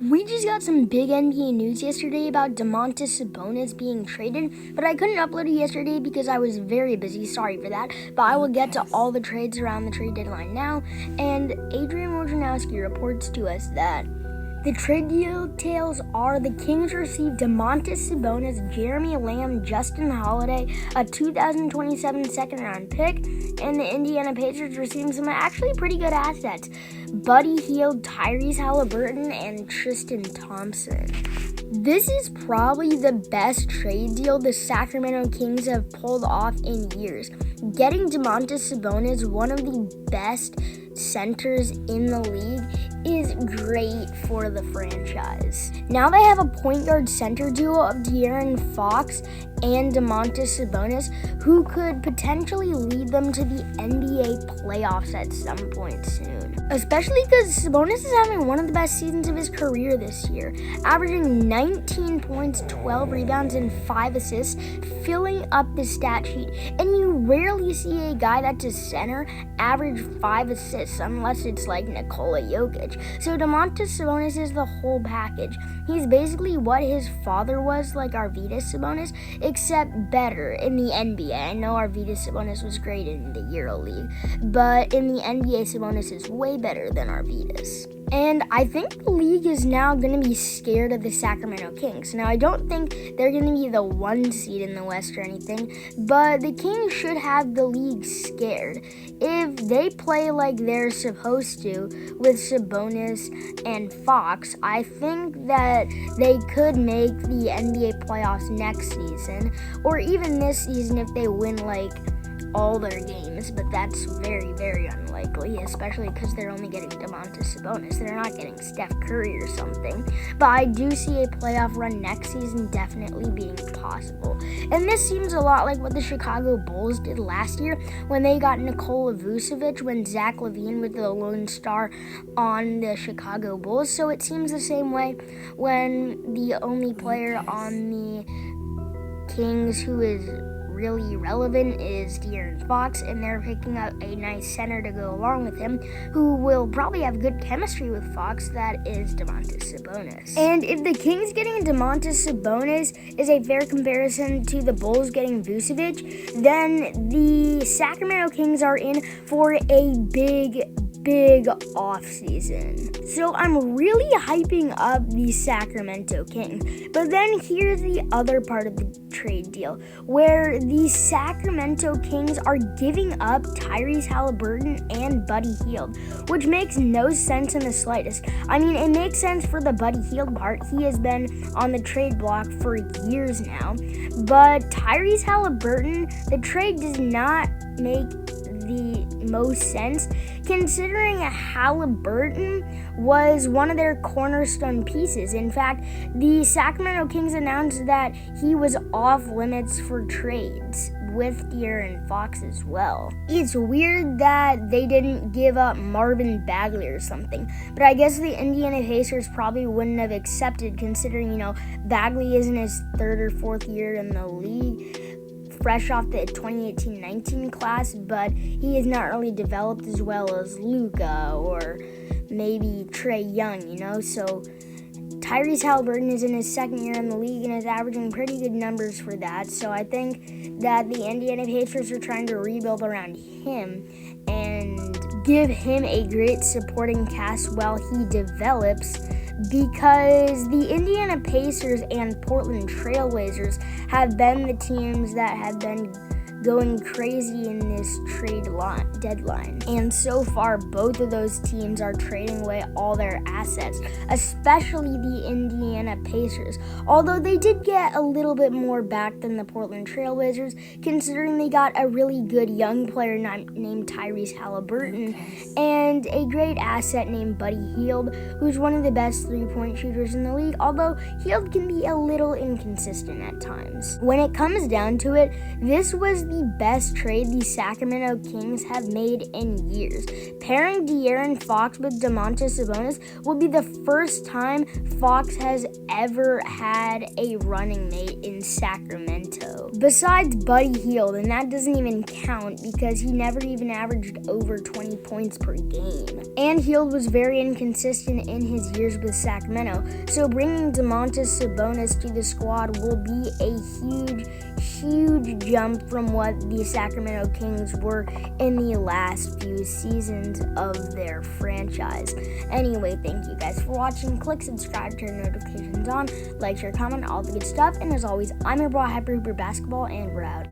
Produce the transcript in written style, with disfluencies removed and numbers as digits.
We just got some big NBA news yesterday about Domantis Sabonis being traded, but I couldn't upload it yesterday because I was very busy. Sorry for that. But I will get to all the trades around the trade deadline now. And Adrian Wojnarowski reports to us that the trade details are the Kings received Domantis Sabonis, Jeremy Lamb, Justin Holiday, a 2027 second-round pick, and the Indiana Pacers received some actually pretty good assets: Buddy Hield, Tyrese Haliburton, and Tristan Thompson. This is probably the best trade deal the Sacramento Kings have pulled off in years. Getting Domantis Sabonis, one of the best centers in the league, is great for the franchise. Now they have a point guard center duo of De'Aaron Fox and Domantis Sabonis, who could potentially lead them to the NBA playoffs at some point soon. Especially because Sabonis is having one of the best seasons of his career this year, averaging 19 points, 12 rebounds, and 5 assists, filling up the stat sheet. And you rarely see a guy that's a center average 5 assists unless it's like Nikola Jokic. So Domantis Sabonis is the whole package. He's basically what his father was, like Arvydas Sabonis, except better in the NBA. I know Arvydas Sabonis was great in the EuroLeague, but in the NBA, Sabonis is way better than Arvydas. And I think the league is now going to be scared of the Sacramento Kings. Now, I don't think they're going to be the 1 seed in the West or anything, but the Kings should have the league scared. If they play like they're supposed to with Sabonis and Fox, I think that they could make the NBA playoffs next season, or even this season if they win like all their games, but that's very, very unlikely, especially because they're only getting Domantis Sabonis. They're not getting Steph Curry or something, but I do see a playoff run next season definitely being possible. And this seems a lot like what the Chicago Bulls did last year when they got Nikola Vucevic, when Zach LaVine was the lone star on the Chicago Bulls. So it seems the same way when the only player on the Kings who is really relevant is De'Aaron Fox, and they're picking up a nice center to go along with him, who will probably have good chemistry with Fox. That is Domantis Sabonis. And if the Kings getting Domantis Sabonis is a fair comparison to the Bulls getting Vucevic, then the Sacramento Kings are in for a big offseason. So I'm really hyping up the Sacramento Kings. But then here's the other part of the trade deal, where the Sacramento Kings are giving up Tyrese Haliburton and Buddy Hield, which makes no sense in the slightest. I mean, it makes sense for the Buddy Hield part. He has been on the trade block for years now. But Tyrese Haliburton, the trade does not make the most sense, considering Haliburton was one of their cornerstone pieces. In fact, the Sacramento Kings announced that he was off limits for trades with De'Aaron Fox as well. It's weird that they didn't give up Marvin Bagley or something, but I guess the Indiana Pacers probably wouldn't have accepted, considering, Bagley is in his 3rd or 4th year in the league, fresh off the 2018-19 class, but he has not really developed as well as Luka or maybe Trae Young, so Tyrese Haliburton is in his 2nd year in the league and is averaging pretty good numbers for that. So I think that the Indiana Pacers are trying to rebuild around him and give him a great supporting cast while he develops, because the Indiana Pacers and Portland Trailblazers have been the teams that have been going crazy in this trade deadline. And so far, both of those teams are trading away all their assets, especially the Indiana Pacers. Although they did get a little bit more back than the Portland Trailblazers, considering they got a really good young player named Tyrese Haliburton and a great asset named Buddy Hield, who's one of the best three-point shooters in the league, although Hield can be a little inconsistent at times. When it comes down to it, this was the best trade the Sacramento Kings have made in years. Pairing De'Aaron Fox with Domantis Sabonis will be the first time Fox has ever had a running mate in Sacramento. Besides Buddy Hield, and that doesn't even count because he never even averaged over 20 points per game. And Hield was very inconsistent in his years with Sacramento, so bringing Domantis Sabonis to the squad will be a huge jump from what the Sacramento Kings were in the last few seasons of their franchise. Anyway, thank you guys for watching. Click subscribe, turn notifications on, like, share, comment, all the good stuff. And as always, I'm your boy Hyper Hooper Basketball, and we're out.